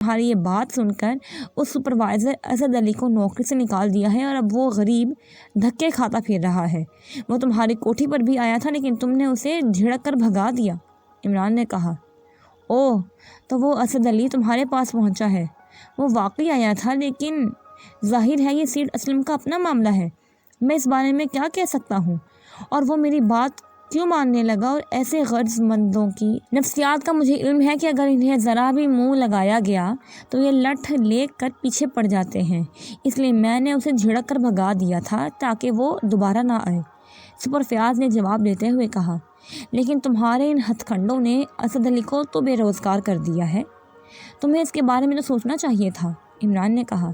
تمہاری یہ بات سن کر اس سپروائزر اسد علی کو نوکری سے نکال دیا ہے اور اب وہ غریب دھکے کھاتا پھر رہا ہے۔ وہ تمہاری کوٹھی پر بھی آیا تھا لیکن تم نے اسے جھڑک کر بھگا دیا۔ عمران نے کہا، اوہ تو وہ اسد علی تمہارے پاس پہنچا ہے۔ وہ واقعی آیا تھا، لیکن ظاہر ہے یہ سیٹ اسلم کا اپنا معاملہ ہے، میں اس بارے میں کیا کہہ سکتا ہوں؟ اور وہ میری بات کیوں ماننے لگا؟ اور ایسے غرض مندوں کی نفسیات کا مجھے علم ہے کہ اگر انہیں ذرا بھی منہ لگایا گیا تو یہ لٹھ لے کر پیچھے پڑ جاتے ہیں، اس لیے میں نے اسے جھڑک کر بھگا دیا تھا تاکہ وہ دوبارہ نہ آئے۔ سپر فیاض نے جواب دیتے ہوئے کہا، لیکن تمہارے ان ہتھ کنڈوں نے اسد علی کو تو بے روزگار کر دیا ہے، تمہیں اس کے بارے میں تو سوچنا چاہیے تھا۔ عمران نے کہا،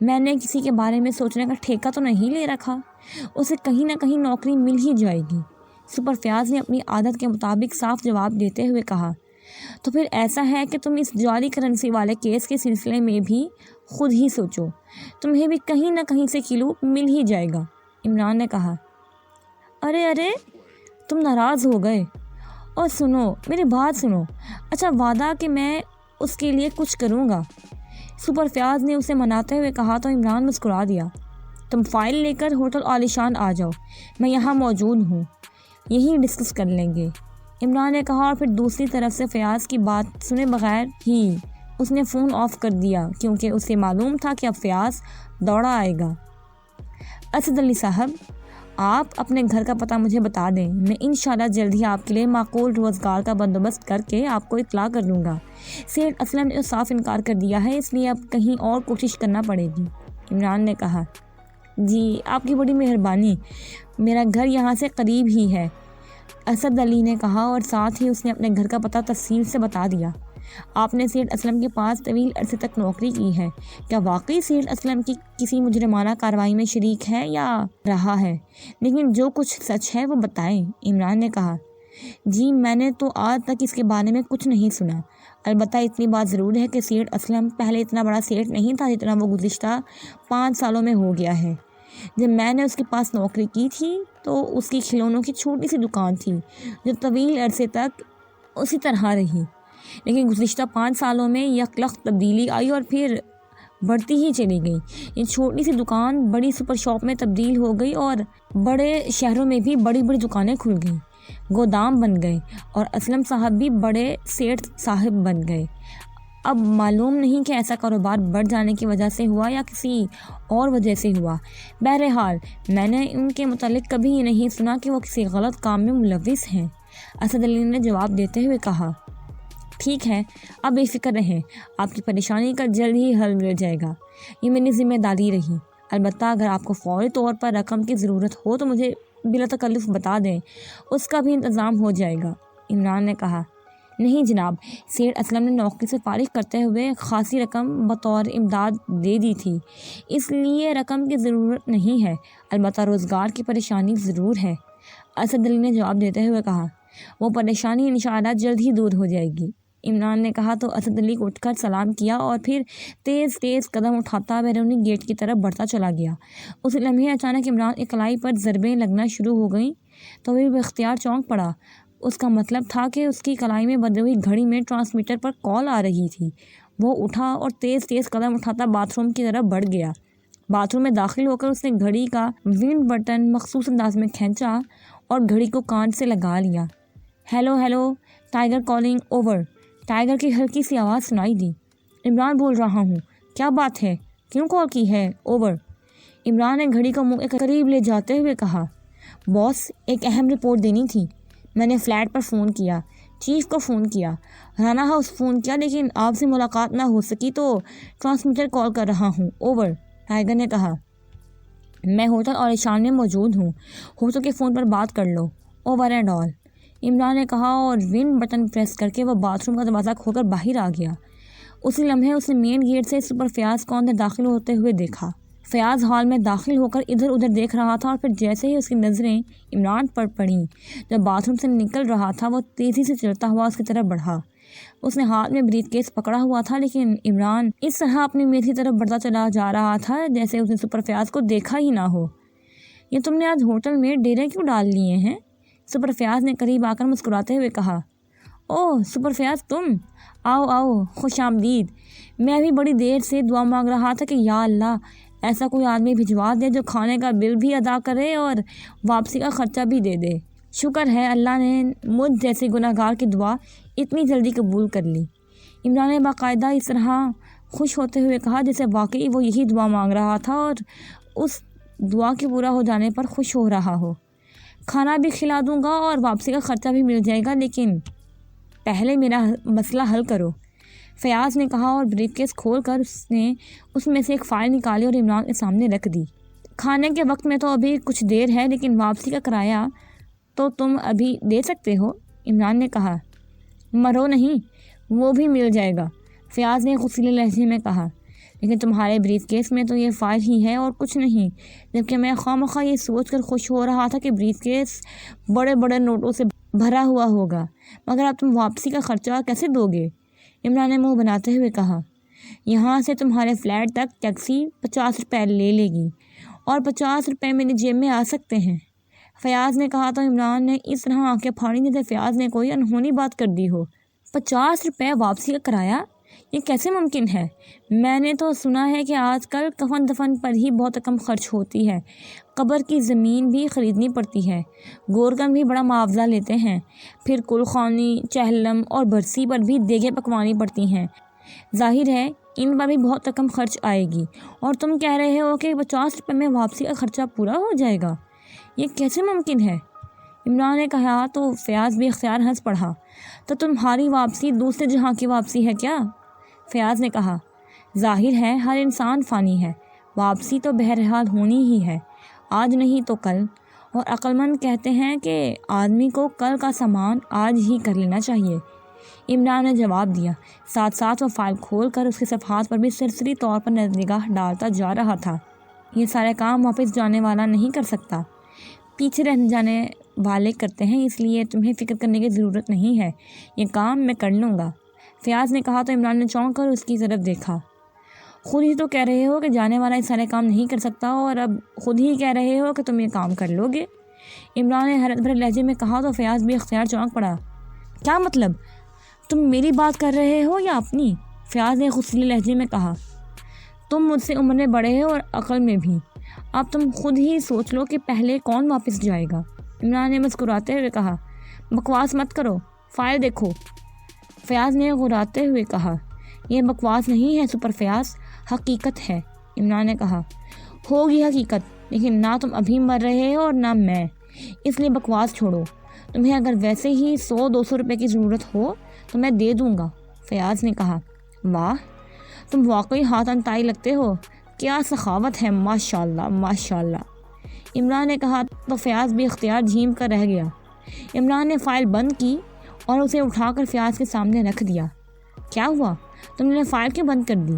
میں نے کسی کے بارے میں سوچنے کا ٹھیکہ تو نہیں لے رکھا، اسے کہیں نہ کہیں نوکری مل ہی جائے گی۔ سپر فیاض نے اپنی عادت کے مطابق صاف جواب دیتے ہوئے کہا، تو پھر ایسا ہے کہ تم اس جعلی کرنسی والے کیس کے سلسلے میں بھی خود ہی سوچو، تمہیں بھی کہیں نہ کہیں سے کلو مل ہی جائے گا۔ عمران نے کہا، ارے تم ناراض ہو گئے؟ اور سنو، میری بات سنو، اچھا وعدہ کہ میں اس کے لیے کچھ کروں گا۔ سپر فیاض نے اسے مناتے ہوئے کہا تو عمران مسکرا دیا۔ تم فائل لے کر ہوٹل عالیشان آ جاؤ، میں یہاں موجود ہوں، یہی ڈسکس کر لیں گے، عمران نے کہا، اور پھر دوسری طرف سے فیاض کی بات سنے بغیر ہی اس نے فون آف کر دیا کیونکہ اسے معلوم تھا کہ اب فیاض دوڑا آئے گا۔ اسد علی صاحب، آپ اپنے گھر کا پتہ مجھے بتا دیں، میں انشاءاللہ جلد ہی آپ کے لیے معقول روزگار کا بندوبست کر کے آپ کو اطلاع کر دوں گا۔ سیٹ اسلم نے صاف انکار کر دیا ہے، اس لیے اب کہیں اور کوشش کرنا پڑے گی۔ عمران نے کہا، جی آپ کی بڑی مہربانی، میرا گھر یہاں سے قریب ہی ہے، اسد علی نے کہا، اور ساتھ ہی اس نے اپنے گھر کا پتہ تفصیل سے بتا دیا۔ آپ نے سیٹ اسلم کے پاس طویل عرصے تک نوکری کی ہے، کیا واقعی سیٹ اسلم کی کسی مجرمانہ کارروائی میں شریک ہے یا رہا ہے؟ لیکن جو کچھ سچ ہے وہ بتائیں۔ عمران نے کہا، جی میں نے تو آج تک اس کے بارے میں کچھ نہیں سنا، البتہ اتنی بات ضرور ہے کہ سیٹ اسلم پہلے اتنا بڑا سیٹ نہیں تھا جتنا وہ گزشتہ 5 سالوں میں ہو گیا ہے۔ جب میں نے اس کے پاس نوکری کی تھی تو اس کی کھلونوں کی چھوٹی سی دکان تھی جو طویل عرصے تک اسی طرح رہی، لیکن گزشتہ 5 سالوں میں یکلخت تبدیلی آئی اور پھر بڑھتی ہی چلی گئی۔ یہ چھوٹی سی دکان بڑی سپر شاپ میں تبدیل ہو گئی اور بڑے شہروں میں بھی بڑی بڑی دکانیں کھل گئیں، گودام بن گئے، اور اسلم صاحب بھی بڑے سیٹ صاحب بن گئے۔ اب معلوم نہیں کہ ایسا کاروبار بڑھ جانے کی وجہ سے ہوا یا کسی اور وجہ سے ہوا، بہرحال میں نے ان کے متعلق کبھی یہ نہیں سنا کہ وہ کسی غلط کام میں ملوث ہیں۔ اسد علی نے جواب دیتے ہوئے کہا، ٹھیک ہے، آپ بے فکر رہیں، آپ کی پریشانی کا جلد ہی حل مل جائے گا، یہ میری ذمہ داری رہی، البتہ اگر آپ کو فوری طور پر رقم کی ضرورت ہو تو مجھے بلا تکلف بتا دیں، اس کا بھی انتظام ہو جائے گا۔ عمران نے کہا، نہیں جناب، سیٹ اسلم نے نوکری سے فارغ کرتے ہوئے خاصی رقم بطور امداد دے دی تھی، اس لیے رقم کی ضرورت نہیں ہے، البتہ روزگار کی پریشانی ضرور ہے۔ اسد علی نے جواب دیتے ہوئے کہا، وہ پریشانی انشاءاللہ جلد ہی دور ہو جائے گی۔ عمران نے کہا تو اسد علی کو اٹھ کر سلام کیا اور پھر تیز تیز قدم اٹھاتا بیرونی گیٹ کی طرف بڑھتا چلا گیا۔ اس لمحے اچانک عمران کی کلائی پر ضربیں لگنا شروع ہو گئیں تو وہ بے اختیار چونک پڑا۔ اس کا مطلب تھا کہ اس کی کلائی میں بندھی ہوئی گھڑی میں ٹرانسمیٹر پر کال آ رہی تھی۔ وہ اٹھا اور تیز تیز قدم اٹھاتا باتھ روم کی طرف بڑھ گیا۔ باتھ روم میں داخل ہو کر اس نے گھڑی کا ونڈ بٹن مخصوص انداز میں کھینچا اور گھڑی کو کان سے لگا لیا۔ Hello tiger calling over, tiger کی ہلکی سی آواز سنائی دی۔ عمران بول رہا ہوں، کیا بات ہے، کیوں کال کی ہے؟ اوور، عمران نے گھڑی کو منہ کے قریب لے جاتے ہوئے کہا، باس ایک اہم رپورٹ دینی تھی، میں نے فلیٹ پر فون کیا، چیف کو فون کیا، رانا ہاؤس فون کیا، لیکن آپ سے ملاقات نہ ہو سکی تو ٹرانسمیٹر کال کر رہا ہوں۔ اوور، ٹائیگر نے کہا، میں ہوٹل عالیشان میں موجود ہوں، ہوٹل کے فون پر بات کر لو۔ اوور اینڈ آل، عمران نے کہا اور ونڈ بٹن پریس کر کے وہ باتھ روم کا دروازہ کھول کر باہر آ گیا۔ اسی لمحے اس نے مین گیٹ سے سپر فیاض کو اندر داخل ہوتے ہوئے دیکھا۔ فیاض ہال میں داخل ہو کر ادھر ادھر دیکھ رہا تھا اور پھر جیسے ہی اس کی نظریں عمران پر پڑیں جو باتھ روم سے نکل رہا تھا، وہ تیزی سے چلتا ہوا اس کی طرف بڑھا۔ اس نے ہاتھ میں بریف کیس پکڑا ہوا تھا، لیکن عمران اس طرح اپنی میز کی طرف بڑھتا چلا جا رہا تھا جیسے اس نے سپر فیاض کو دیکھا ہی نہ ہو۔ یہ تم نے آج ہوٹل میں ڈیرے کیوں ڈال لیے ہیں؟ سپر فیاض نے قریب آ کر مسکراتے ہوئے کہا۔ اوہ سپر فیاض، تم آؤ خوش آمدید، میں بھی بڑی دیر سے دعا مانگ رہا تھا کہ یا اللہ ایسا کوئی آدمی بھجوا دے جو کھانے کا بل بھی ادا کرے اور واپسی کا خرچہ بھی دے دے۔ شکر ہے اللہ نے مجھ جیسے گناہ گار کی دعا اتنی جلدی قبول کر لی۔ عمران نے باقاعدہ اس طرح خوش ہوتے ہوئے کہا جیسے واقعی وہ یہی دعا مانگ رہا تھا اور اس دعا کے پورا ہو جانے پر خوش ہو رہا ہو۔ کھانا بھی کھلا دوں گا اور واپسی کا خرچہ بھی مل جائے گا، لیکن پہلے میرا مسئلہ حل کرو، فیاض نے کہا اور بریف کیس کھول کر اس میں سے ایک فائل نکالی اور عمران کے سامنے رکھ دی۔ کھانے کے وقت میں تو ابھی کچھ دیر ہے، لیکن واپسی کا کرایہ تو تم ابھی دے سکتے ہو، عمران نے کہا۔ مرو نہیں، وہ بھی مل جائے گا، فیاض نے غصیلے لہجے میں کہا، لیکن تمہارے بریف کیس میں تو یہ فائل ہی ہے اور کچھ نہیں، جبکہ میں خواہ یہ سوچ کر خوش ہو رہا تھا کہ بریف کیس بڑے بڑے نوٹوں سے بھرا ہوا ہوگا، مگر اب تم واپسی کا خرچہ کیسے دو گے؟ عمران نے منہ بناتے ہوئے کہا، یہاں سے تمہارے فلیٹ تک ٹیکسی 50 روپے لے لے گی اور 50 روپے میری جیب میں آ سکتے ہیں، فیاض نے کہا تو عمران نے اس طرح آنکھیں پھاڑی جیسے فیاض نے کوئی انہونی بات کر دی ہو۔ 50 روپے واپسی کا کرایہ؟ یہ کیسے ممکن ہے؟ میں نے تو سنا ہے کہ آج کل کفن دفن پر ہی بہت کم خرچ ہوتی ہے، قبر کی زمین بھی خریدنی پڑتی ہے، گورکن بھی بڑا معاوضہ لیتے ہیں، پھر کلخانی، چہلم اور برسی پر بھی دیگیں پکوانی پڑتی ہیں، ظاہر ہے ان پر بھی بہت کم خرچ آئے گی، اور تم کہہ رہے ہو کہ 50 روپے میں واپسی کا خرچہ پورا ہو جائے گا؟ یہ کیسے ممکن ہے؟ عمران نے کہا تو فیاض بھی اختیار ہنس پڑا۔ تو تمہاری واپسی دوسرے جہاں کی واپسی ہے کیا؟ فیاض نے کہا، ظاہر ہے ہر انسان فانی ہے، واپسی تو بہرحال ہونی ہی ہے، آج نہیں تو کل، اور عقل مند کہتے ہیں کہ آدمی کو کل کا سامان آج ہی کر لینا چاہیے، عمران نے جواب دیا، ساتھ ساتھ وہ فائل کھول کر اس کے صفحات پر بھی سرسری طور پر نگاہ ڈالتا جا رہا تھا۔ یہ سارے کام واپس جانے والا نہیں کر سکتا، پیچھے رہ جانے والے کرتے ہیں، اس لیے تمہیں فکر کرنے کی ضرورت نہیں ہے، یہ کام میں کر لوں گا، فیاض نے کہا تو عمران نے چونک کر اس کی طرف دیکھا۔ خود ہی تو کہہ رہے ہو کہ جانے والا یہ سارے کام نہیں کر سکتا اور اب خود ہی کہہ رہے ہو کہ تم یہ کام کر لو گے، عمران نے حیرت بھرے لہجے میں کہا تو فیاض بھی اختیار چونک پڑا۔ کیا مطلب؟ تم میری بات کر رہے ہو یا اپنی؟ فیاض نے غصیلے لہجے میں کہا، تم مجھ سے عمر میں بڑے ہو اور عقل میں بھی، اب تم خود ہی سوچ لو کہ پہلے کون واپس جائے گا، عمران نے مسکراتے ہوئے کہا۔ بکواس مت کرو، فائل دیکھو، فیاض نے غراتے ہوئے کہا۔ یہ بکواس نہیں ہے سپر فیاض، حقیقت ہے، عمران نے کہا۔ ہوگی حقیقت، لیکن نہ تم ابھی مر رہے ہو اور نہ میں، اس لیے بکواس چھوڑو، تمہیں اگر ویسے ہی 100-200 روپے کی ضرورت ہو تو میں دے دوں گا، فیاض نے کہا۔ واہ، تم واقعی ہاتھ انتائی لگتے ہو، کیا سخاوت ہے، ماشاءاللہ ماشاءاللہ، عمران نے کہا تو فیاض بھی اختیار جھیم کر رہ گیا۔ عمران نے فائل بند کی اور اسے اٹھا کر فیاض کے سامنے رکھ دیا۔ کیا ہوا؟ تم نے فائل کیوں بند کر دی؟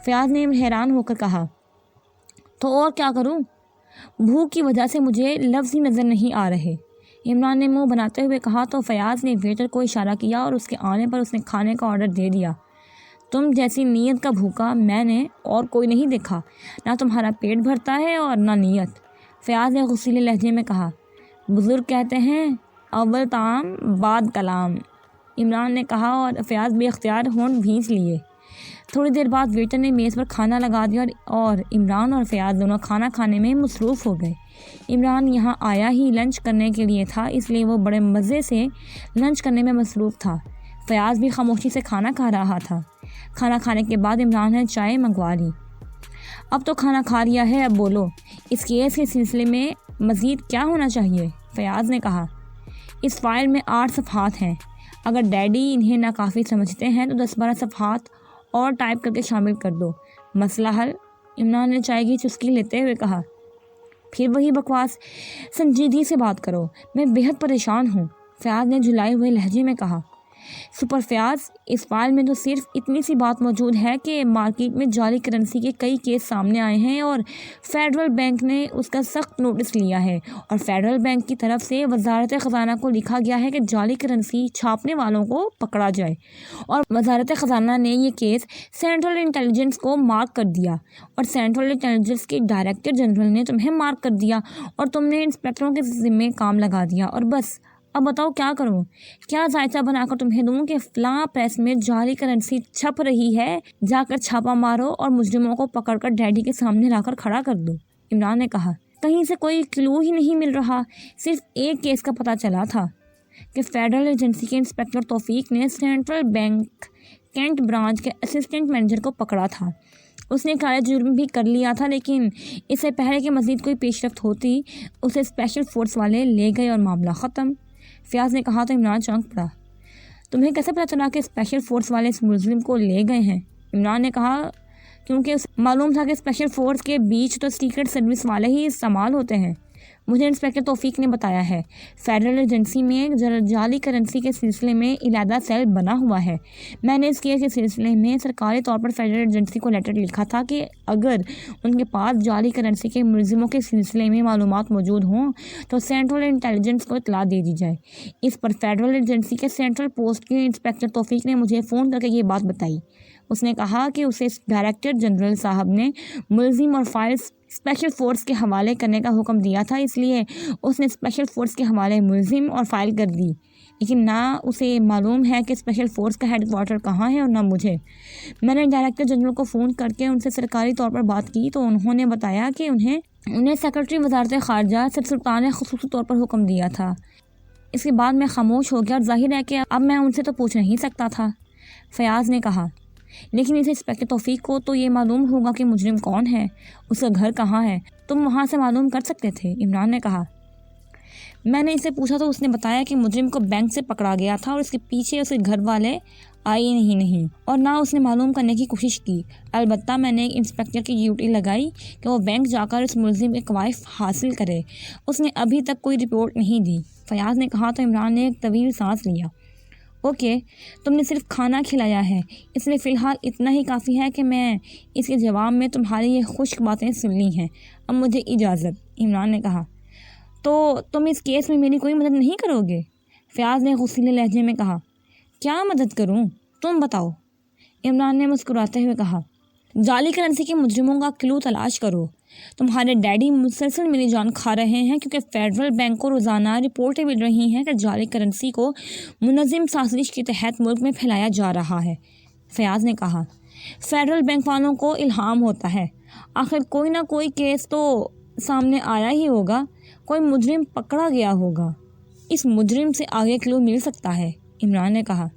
فیاض نے حیران ہو کر کہا۔ تو اور کیا کروں، بھوک کی وجہ سے مجھے لفظ ہی نظر نہیں آ رہے، عمران نے منہ بناتے ہوئے کہا تو فیاض نے ویٹر کو اشارہ کیا اور اس کے آنے پر اس نے کھانے کا آرڈر دے دیا۔ تم جیسی نیت کا بھوکا میں نے اور کوئی نہیں دیکھا، نہ تمہارا پیٹ بھرتا ہے اور نہ نیت، فیاض نے غصیلے لہجے میں کہا۔ بزرگ کہتے ہیں اول طعام بعد کلام، عمران نے کہا اور فیاض بھی اختیار ہونٹ بھینس لیے۔ تھوڑی دیر بعد ویٹر نے میز پر کھانا لگا دیا اور عمران اور فیاض دونوں کھانا کھانے میں مصروف ہو گئے۔ عمران یہاں آیا ہی لنچ کرنے کے لیے تھا، اس لیے وہ بڑے مزے سے لنچ کرنے میں مصروف تھا، فیاض بھی خاموشی سے کھانا کھا رہا تھا۔ کھانا کھانے کے بعد عمران نے چائے منگوا لی۔ اب تو کھانا کھا لیا ہے، اب بولو اس کیس کے سلسلے میں مزید کیا ہونا چاہیے، فیاض نے کہا۔ اس فائل میں 8 صفحات ہیں، اگر ڈیڈی انہیں ناکافی سمجھتے ہیں تو 10-12 صفحات اور ٹائپ کر کے شامل کر دو، مسئلہ حل، عمران نے چائے کی چسکی لیتے ہوئے کہا۔ پھر وہی بکواس، سنجیدگی سے بات کرو، میں بےحد پریشان ہوں، فیاض نے جھلائے ہوئے لہجے میں کہا۔ سپر فیاض، اس فائل میں تو صرف اتنی سی بات موجود ہے کہ مارکیٹ میں جعلی کرنسی کے کئی کیس سامنے آئے ہیں اور فیڈرل بینک نے اس کا سخت نوٹس لیا ہے، اور فیڈرل بینک کی طرف سے وزارت خزانہ کو لکھا گیا ہے کہ جعلی کرنسی چھاپنے والوں کو پکڑا جائے، اور وزارت خزانہ نے یہ کیس سینٹرل انٹیلیجنس کو مارک کر دیا، اور سینٹرل انٹیلیجنس کے ڈائریکٹر جنرل نے تمہیں مارک کر دیا، اور تم نے انسپیکٹروں کے ذمے کام لگا دیا، اور بس اب بتاؤ کیا کروں؟ کیا ذائچہ بنا کر تمہیں دوں کہ فلاں پریس میں جعلی کرنسی چھپ رہی ہے، جا کر چھاپا مارو اور مجرموں کو پکڑ کر ڈیڈی کے سامنے لا کر کھڑا کر دو؟ عمران نے کہا، کہیں سے کوئی کلو ہی نہیں مل رہا، صرف ایک کیس کا پتہ چلا تھا کہ فیڈرل ایجنسی کے انسپکٹر توفیق نے سینٹرل بینک کینٹ برانچ کے اسسٹنٹ مینیجر کو پکڑا تھا۔ اس نے قائد جرم بھی کر لیا تھا، لیکن اس سے پہلے کہ مزید کوئی پیش رفت ہوتی اسے اسپیشل فورس والے لے گئے اور معاملہ ختم۔ فیاض نے کہا تو عمران چونک پڑا۔ تمہیں کیسے پتہ چلا کہ اسپیشل فورس والے اس ملزم کو لے گئے ہیں؟ عمران نے کہا، کیونکہ اسے معلوم تھا کہ اسپیشل فورس کے بیچ تو سیکرٹ سروس والے ہی استعمال ہوتے ہیں۔ مجھے انسپکٹر توفیق نے بتایا ہے، فیڈرل ایجنسی میں جعلی کرنسی کے سلسلے میں علیحدہ سیل بنا ہوا ہے۔ میں نے اس کیس کے سلسلے میں سرکاری طور پر فیڈرل ایجنسی کو لیٹر لکھا تھا کہ اگر ان کے پاس جعلی کرنسی کے ملزموں کے سلسلے میں معلومات موجود ہوں تو سینٹرل انٹیلیجنس کو اطلاع دے دی جائے۔ اس پر فیڈرل ایجنسی کے سینٹرل پوسٹ کے انسپکٹر توفیق نے مجھے فون کر کے یہ بات بتائی۔ اس نے کہا کہ اسے ڈائریکٹر جنرل صاحب نے ملزم اور فائلز اسپیشل فورس کے حوالے کرنے کا حکم دیا تھا، اس لیے اس نے اسپیشل فورس کے حوالے ملزم اور فائل کر دی، لیکن نہ اسے معلوم ہے کہ اسپیشل فورس کا ہیڈ کوارٹر کہاں ہے اور نہ مجھے۔ میں نے ڈائریکٹر جنرل کو فون کر کے ان سے سرکاری طور پر بات کی تو انہوں نے بتایا کہ انہیں سیکرٹری وزارت خارجہ سر سلطان نے خصوصی طور پر حکم دیا تھا۔ اس کے بعد میں خاموش ہو گیا اور ظاہر ہے کہ اب میں ان سے تو پوچھ نہیں سکتا تھا۔ فیاض نے کہا، لیکن اسے انسپکٹر توفیق کو تو یہ معلوم ہوگا کہ مجرم کون ہے، اس کا گھر کہاں ہے، تم وہاں سے معلوم کر سکتے تھے؟ عمران نے کہا، میں نے اسے پوچھا تو اس نے بتایا کہ مجرم کو بینک سے پکڑا گیا تھا اور اس کے پیچھے اس کے گھر والے آئے نہیں اور نہ اس نے معلوم کرنے کی کوشش کی۔ البتہ میں نے ایک انسپکٹر کی ڈیوٹی لگائی کہ وہ بینک جا کر اس ملزم کے کوائف حاصل کرے۔ اس نے ابھی تک کوئی رپورٹ نہیں دی۔ فیاض نے کہا تو عمران نے ایک طویل سانس لیا۔ اوکے، تم نے صرف کھانا کھلایا ہے، اس لیے فی الحال اتنا ہی کافی ہے کہ میں اس کے جواب میں تمہاری یہ خشک باتیں سن لی ہیں۔ اب مجھے اجازت۔ عمران نے کہا، تو تم اس کیس میں میری کوئی مدد نہیں کرو گے؟ فیاض نے غصیلے لہجے میں کہا، کیا مدد کروں، تم بتاؤ؟ عمران نے مسکراتے ہوئے کہا، جعلی کرنسی کے مجرموں کا کلو تلاش کرو۔ تمہارے ڈیڈی مسلسل میری جان کھا رہے ہیں کیونکہ فیڈرل بینک کو روزانہ رپورٹیں مل رہی ہیں کہ جعلی کرنسی کو منظم سازش کے تحت ملک میں پھیلایا جا رہا ہے۔ فیاض نے کہا، فیڈرل بینک والوں کو الہام ہوتا ہے، آخر کوئی نہ کوئی کیس تو سامنے آیا ہی ہوگا، کوئی مجرم پکڑا گیا ہوگا، اس مجرم سے آگے کلو مل سکتا ہے۔ عمران نے کہا،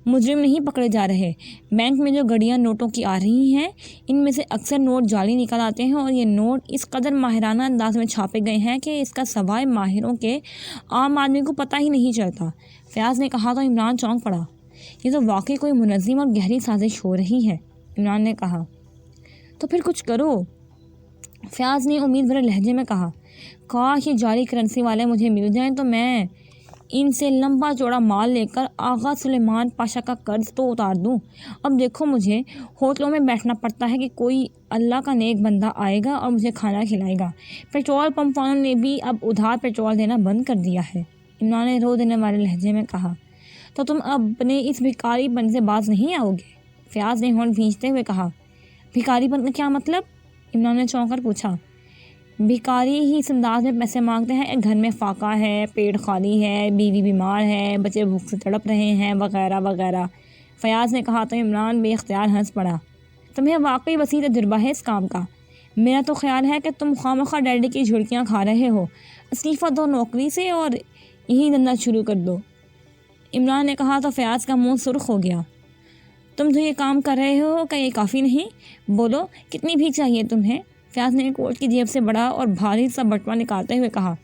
مجرم نہیں پکڑے جا رہے، بینک میں جو گڑیاں نوٹوں کی آ رہی ہیں ان میں سے اکثر نوٹ جعلی نکل آتے ہیں اور یہ نوٹ اس قدر ماہرانہ انداز میں چھاپے گئے ہیں کہ اس کا سوائے ماہروں کے عام آدمی کو پتہ ہی نہیں چلتا۔ فیاض نے کہا تو عمران چونک پڑا۔ یہ تو واقعی کوئی منظم اور گہری سازش ہو رہی ہے۔ عمران نے کہا، تو پھر کچھ کرو۔ فیاض نے امید بھرے لہجے میں کہا، کاش یہ جعلی کرنسی والے مجھے مل جائیں تو میں ان سے لمبا چوڑا مال لے کر آغا سلیمان پاشا کا قرض تو اتار دوں۔ اب دیکھو مجھے ہوٹلوں میں بیٹھنا پڑتا ہے کہ کوئی اللہ کا نیک بندہ آئے گا اور مجھے کھانا کھلائے گا۔ پیٹرول پمپ والوں نے بھی اب ادھار پیٹرول دینا بند کر دیا ہے۔ عمران نے رو دینے والے لہجے میں کہا، تو تم اپنے اس بھکاری پن سے باز نہیں آؤ گے؟ فیاض نے ہونٹ بھینچتے ہوئے کہا، بھکاری پن کا کیا مطلب؟ عمران نے چونک کر پوچھا۔ بھکاری ہی اس انداز میں پیسے مانگتے ہیں، گھر میں فاقہ ہے، پیٹ خالی ہے، بیوی بیمار ہے، بچے بھوک سے تڑپ رہے ہیں، وغیرہ وغیرہ۔ فیاض نے کہا تو عمران بے اختیار ہنس پڑا۔ تمہیں واقعی وسیع تجربہ ہے اس کام کا۔ میرا تو خیال ہے کہ تم خواہ ڈیڈی کی جھڑکیاں کھا رہے ہو۔ استعفیٰ دو نوکری سے اور یہی دھندا شروع کر دو۔ عمران نے کہا تو فیاض کا منہ سرخ ہو گیا۔ تم جو یہ کام کر رہے ہو کیا یہ کافی نہیں؟ بولو کتنی بھیک چاہیے تمہیں؟ فیاض نے کوٹ کی جیب سے بڑا اور بھاری سا بٹوا نکالتے ہوئے کہا،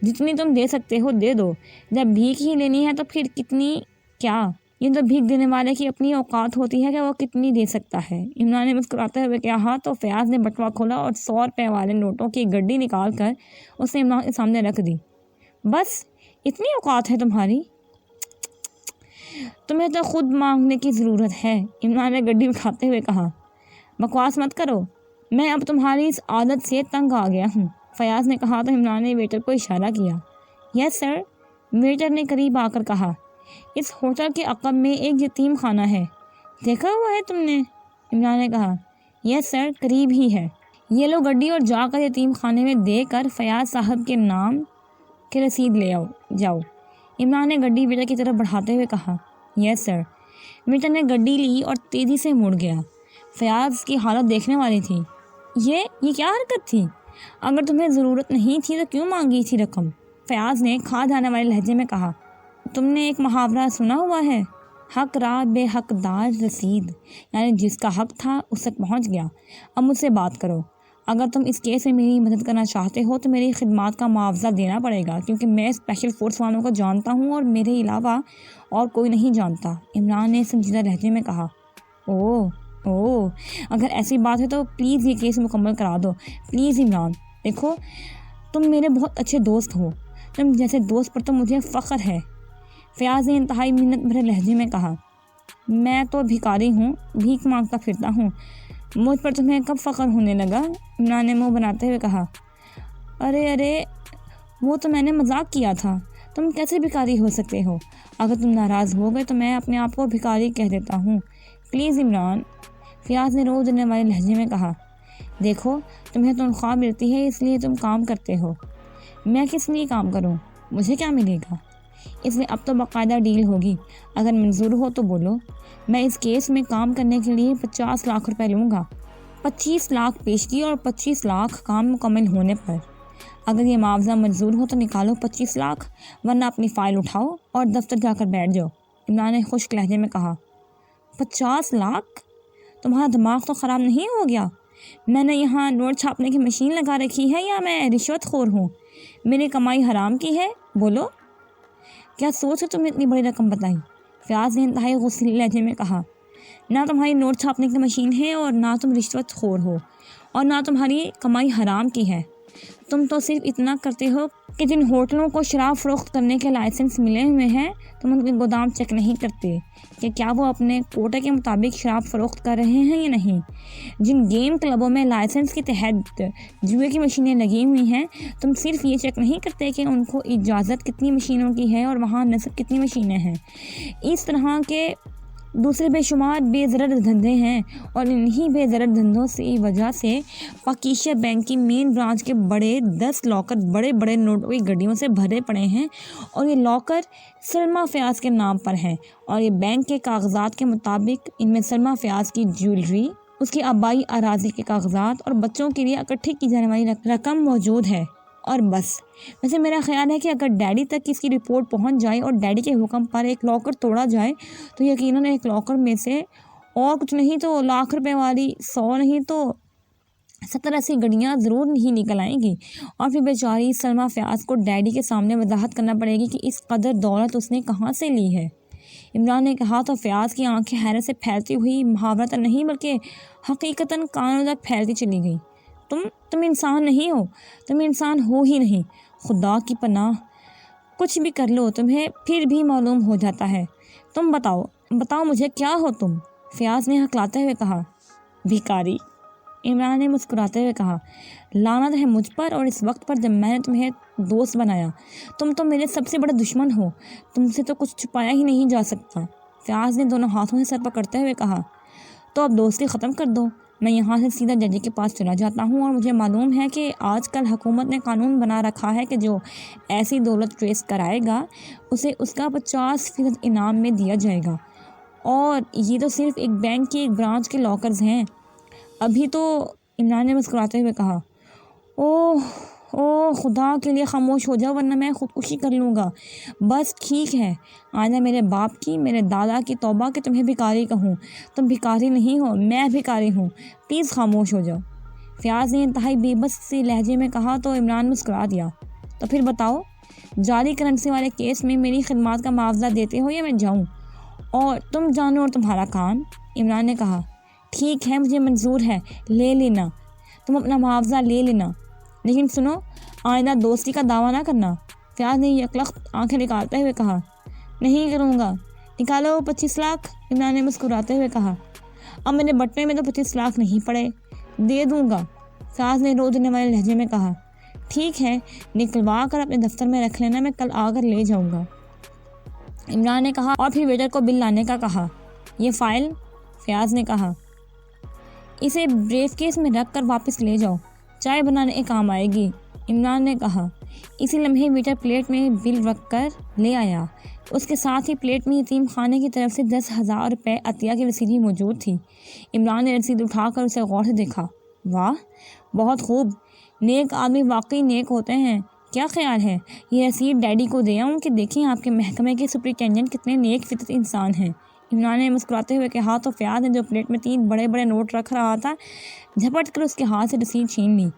جتنی تم دے سکتے ہو دے دو، جب بھیک ہی لینی ہے تو پھر کتنی کیا؟ یہ تو بھیک دینے والے کی اپنی اوقات ہوتی ہے کہ وہ کتنی دے سکتا ہے۔ عمران نے مسکراتے ہوئے کہا تو فیاض نے بٹوا کھولا اور 100 روپے والے نوٹوں کی گڈی نکال کر اسے عمران کے سامنے رکھ دی۔ بس اتنی اوقات ہے تمہاری؟ تمہیں تو خود مانگنے کی ضرورت ہے، عمران نے گڈی اٹھاتے ہوئے کہا۔ بکواس مت کرو، میں اب تمہاری اس عادت سے تنگ آ گیا ہوں، فیاض نے کہا تو عمران نے ویٹر کو اشارہ کیا۔ یس سر، ویٹر نے قریب آ کر کہا، اس ہوٹل کے عقب میں ایک یتیم خانہ ہے، دیکھا ہوا ہے تم نے؟ عمران نے کہا، یس سر، قریب ہی ہے۔ یہ لو گڈی اور جا کر یتیم خانے میں دے کر فیاض صاحب کے نام کی رسید لے جاؤ۔ عمران نے گڈی ویٹر کی طرف بڑھاتے ہوئے کہا۔ یس سر۔ ویٹر نے گڈی لی اور تیزی سے مڑ گیا۔ فیاض کی حالت دیکھنے والی تھی۔ یہ کیا حرکت تھی؟ اگر تمہیں ضرورت نہیں تھی تو کیوں مانگی تھی رقم؟ فیاض نے کھا جانے والے لہجے میں کہا۔ تم نے ایک محاورہ سنا ہوا ہے، حق راہ بے حقدار رسید، یعنی جس کا حق تھا اس تک پہنچ گیا۔ اب مجھ سے بات کرو۔ اگر تم اس کیس میں میری مدد کرنا چاہتے ہو تو میری خدمات کا معاوضہ دینا پڑے گا، کیونکہ میں اسپیشل فورس والوں کو جانتا ہوں اور میرے علاوہ اور کوئی نہیں جانتا، عمران نے سنجیدہ لہجے میں کہا۔ اوہ اگر ایسی بات ہے تو پلیز یہ کیس مکمل کرا دو، پلیز عمران۔ دیکھو تم میرے بہت اچھے دوست ہو، تم جیسے دوست پر تو مجھے فخر ہے، فیاض نے انتہائی منت بھرے لہجے میں کہا۔ میں تو بھکاری ہوں، بھیک مانگتا پھرتا ہوں، مجھ پر تمہیں کب فخر ہونے لگا؟ عمران نے منہ بناتے ہوئے کہا۔ ارے وہ تو میں نے مذاق کیا تھا، تم کیسے بھکاری ہو سکتے ہو؟ اگر تم ناراض ہو گئے تو میں اپنے آپ کو بھکاری کہہ دیتا ہوں، پلیز عمران، فیاض نے رو دینے والے لہجے میں کہا۔ دیکھو تمہیں تنخواہ ملتی ہے اس لیے تم کام کرتے ہو، میں کس لیے کام کروں؟ مجھے کیا ملے گا؟ اس لیے اب تو باقاعدہ ڈیل ہوگی، اگر منظور ہو تو بولو۔ میں اس کیس میں کام کرنے کے لیے 50 لاکھ روپے لوں گا، 25 لاکھ پیشگی اور 25 لاکھ کام مکمل ہونے پر۔ اگر یہ معاوضہ منظور ہو تو نکالو 25 لاکھ، ورنہ اپنی فائل اٹھاؤ اور دفتر جا کر بیٹھ جاؤ، عمران نے خشک لہجے میں کہا۔ 50 لاکھ؟ تمہارا دماغ تو خراب نہیں ہو گیا؟ میں نے یہاں نوٹ چھاپنے کی مشین لگا رکھی ہے یا میں رشوت خور ہوں؟ میری کمائی حرام کی ہے؟ بولو، کیا سوچ ہے تم نے اتنی بڑی رقم بتائی؟ فیاض نے انتہائی غصے لہجے میں کہا۔ نہ تمہاری نوٹ چھاپنے کی مشین ہے اور نہ تم رشوت خور ہو اور نہ تمہاری کمائی حرام کی ہے، تم تو صرف اتنا کرتے ہو کہ جن ہوٹلوں کو شراب فروخت کرنے کے لائسنس ملے ہوئے ہیں تم ان کے گودام چیک نہیں کرتے کہ کیا وہ اپنے کوٹے کے مطابق شراب فروخت کر رہے ہیں یا نہیں۔ جن گیم کلبوں میں لائسنس کے تحت جوئے کی مشینیں لگی ہوئی ہیں تم صرف یہ چیک نہیں کرتے کہ ان کو اجازت کتنی مشینوں کی ہے اور وہاں نصب کتنی مشینیں ہیں۔ اس طرح کے دوسرے بے شمار بے ضرر دھندے ہیں اور انہی بے ضرر دھندوں کی وجہ سے پاکیشہ بینک کی مین برانچ کے بڑے 10 لاکر بڑے بڑے نوٹوں کی گڈیوں سے بھرے پڑے ہیں، اور یہ لاکر سلمیٰ فیاض کے نام پر ہیں، اور یہ بینک کے کاغذات کے مطابق ان میں سلمیٰ فیاض کی جیولری، اس کی آبائی اراضی کے کاغذات اور بچوں کے لیے اکٹھی کی جانے والی رقم موجود ہے، اور بس۔ ویسے میرا خیال ہے کہ اگر ڈیڈی تک اس کی رپورٹ پہنچ جائے اور ڈیڈی کے حکم پر ایک لاکر توڑا جائے تو یقیناً ایک لاکر میں سے اور کچھ نہیں تو لاکھ روپے والی 100 نہیں تو 70 ایسی گڈیاں ضرور نہیں نکل آئیں گی، اور پھر بیچاری سلمیٰ فیاض کو ڈیڈی کے سامنے وضاحت کرنا پڑے گی کہ اس قدر دولت اس نے کہاں سے لی ہے۔ عمران نے کہا تو فیاض کی آنکھیں حیرت سے پھیلتی ہوئی محاورتاً نہیں بلکہ حقیقتاً کانوں تک پھیلتی چلی گئی۔ تم انسان نہیں ہو، تم انسان ہو ہی نہیں، خدا کی پناہ، کچھ بھی کر لو تمہیں پھر بھی معلوم ہو جاتا ہے۔ تم بتاؤ مجھے کیا ہو تم؟ فیاض نے ہکلاتے ہوئے کہا۔ بھکاری، عمران نے مسکراتے ہوئے کہا۔ لعنت ہے مجھ پر اور اس وقت پر جب میں نے تمہیں دوست بنایا، تم تو میرے سب سے بڑے دشمن ہو، تم سے تو کچھ چھپایا ہی نہیں جا سکتا، فیاض نے دونوں ہاتھوں سے سر پکڑتے ہوئے کہا۔ تو اب دوستی ختم کر دو، میں یہاں سے سیدھا ججی کے پاس چلا جاتا ہوں، اور مجھے معلوم ہے کہ آج کل حکومت نے قانون بنا رکھا ہے کہ جو ایسی دولت ٹریس کرائے گا اسے اس کا 50% انعام میں دیا جائے گا، اور یہ تو صرف ایک بینک کی ایک برانچ کے لاکرز ہیں ابھی تو، عمران نے مسکراتے ہوئے کہا۔ اوہ خدا کے لیے خاموش ہو جاؤ ورنہ میں خودکشی کر لوں گا۔ بس ٹھیک ہے، آئندہ میرے باپ کی میرے دادا کی توبہ کہ تمہیں بھکاری کہوں، تم بھکاری نہیں ہو، میں بھکاری ہوں، پلیز خاموش ہو جاؤ، فیاض نے انتہائی بے بس سی لہجے میں کہا تو عمران مسکرا دیا۔ تو پھر بتاؤ، جعلی کرنسی والے کیس میں میری خدمات کا معاوضہ دیتے ہو یا میں جاؤں؟ اور تم جانو اور تمہارا کام، عمران نے کہا۔ ٹھیک ہے مجھے منظور ہے، لے لینا، تم اپنا معاوضہ لے لینا، لیکن سنو آئندہ دوستی کا دعویٰ نہ کرنا، فیاض نے یکلخت آنکھیں نکالتے ہوئے کہا۔ نہیں کروں گا، نکالو 25 لاکھ، عمران نے مسکراتے ہوئے کہا۔ اب میرے بٹوے میں تو 25 لاکھ نہیں پڑے، دے دوں گا، فیاض نے رو دینے والے لہجے میں کہا۔ ٹھیک ہے، نکلوا کر اپنے دفتر میں رکھ لینا، میں کل آ کر لے جاؤں گا، عمران نے کہا، اور پھر ویٹر کو بل لانے کا کہا۔ یہ فائل، فیاض نے کہا، اسے بریف کیس میں رکھ کر واپس لے جاؤ، چائے بنانے کے کام آئے گی، عمران نے کہا۔ اسی لمحے ویٹر پلیٹ میں بل رکھ کر لے آیا۔ اس کے ساتھ ہی پلیٹ میں یتیم خانے کی طرف سے 10,000 روپے عطیہ کی رسید بھی موجود تھی۔ عمران نے رسید اٹھا کر اسے غور سے دیکھا۔ واہ، بہت خوب، نیک آدمی واقعی نیک ہوتے ہیں۔ کیا خیال ہے یہ رسید ڈیڈی کو دے آؤں کہ دیکھیں آپ کے محکمے کے سپرنٹینڈنٹ کتنے نیک فطرت انسان ہیں؟ عمران نے مسکراتے ہوئے کہا تو فیاض نے جو پلیٹ میں 3 بڑے بڑے نوٹ رکھ رہا تھا جھپٹ کر اس کے ہاتھ سے رسید چھین لی۔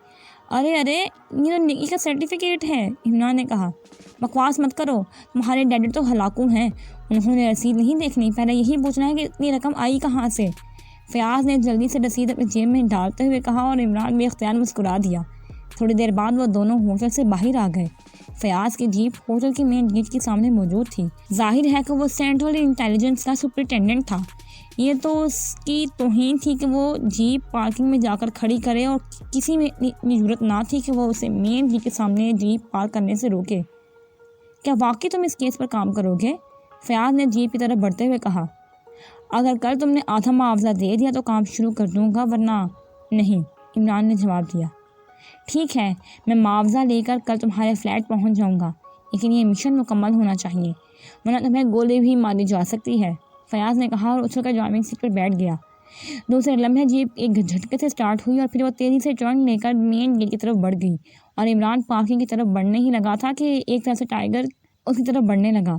ارے یہ تو نیکی کا سرٹیفکیٹ ہے، عمران نے کہا۔ بکواس مت کرو، تمہارے ڈیڈی تو ہلاکو ہیں، انہوں نے رسید نہیں دیکھنی، پہلے یہی پوچھنا ہے کہ اتنی رقم آئی کہاں سے؟ فیاض نے جلدی سے رسید اپنی جیب میں ڈالتے ہوئے کہا اور عمران بھی اختیار مسکرا دیا۔ تھوڑی دیر بعد وہ دونوں ہوٹل سے باہر آ گئے۔ فیاض کی جیپ ہوٹل کی مین گیٹ کے سامنے موجود تھی۔ ظاہر ہے کہ وہ سینٹرل انٹیلیجنس کا سپرنٹینڈنٹ تھا۔ یہ تو اس کی توہین تھی کہ وہ جیپ پارکنگ میں جا کر کھڑی کرے اور کسی میں اتنی جرأت نہ تھی کہ وہ اسے مین گیٹ کے سامنے جیپ پارک کرنے سے روکے۔ کیا واقعی تم اس کیس پر کام کرو گے؟ فیاض نے جیپ کی طرف بڑھتے ہوئے کہا۔ اگر کل تم نے آدھا معاوضہ دے دیا تو کام شروع کر دوں گا، ورنہ نہیں، عمران نے جواب دیا۔ ٹھیک ہے، میں معاوضہ لے کر کل تمہارے فلیٹ پہنچ جاؤں گا، لیکن یہ مشن مکمل ہونا چاہیے، ورنہ تمہیں گولی بھی ماری جا سکتی ہے، فیاض نے کہا اور اچھل کر ڈرائیونگ سیٹ پر بیٹھ گیا۔ دوسرے لمحے جیپ ایک جھٹکے سے سٹارٹ ہوئی اور پھر وہ تیزی سے ٹرن لے کر مین گیٹ کی طرف بڑھ گئی اور عمران پارکنگ کی طرف بڑھنے ہی لگا تھا کہ ایک طرف سے ٹائیگر اس کی طرف بڑھنے لگا۔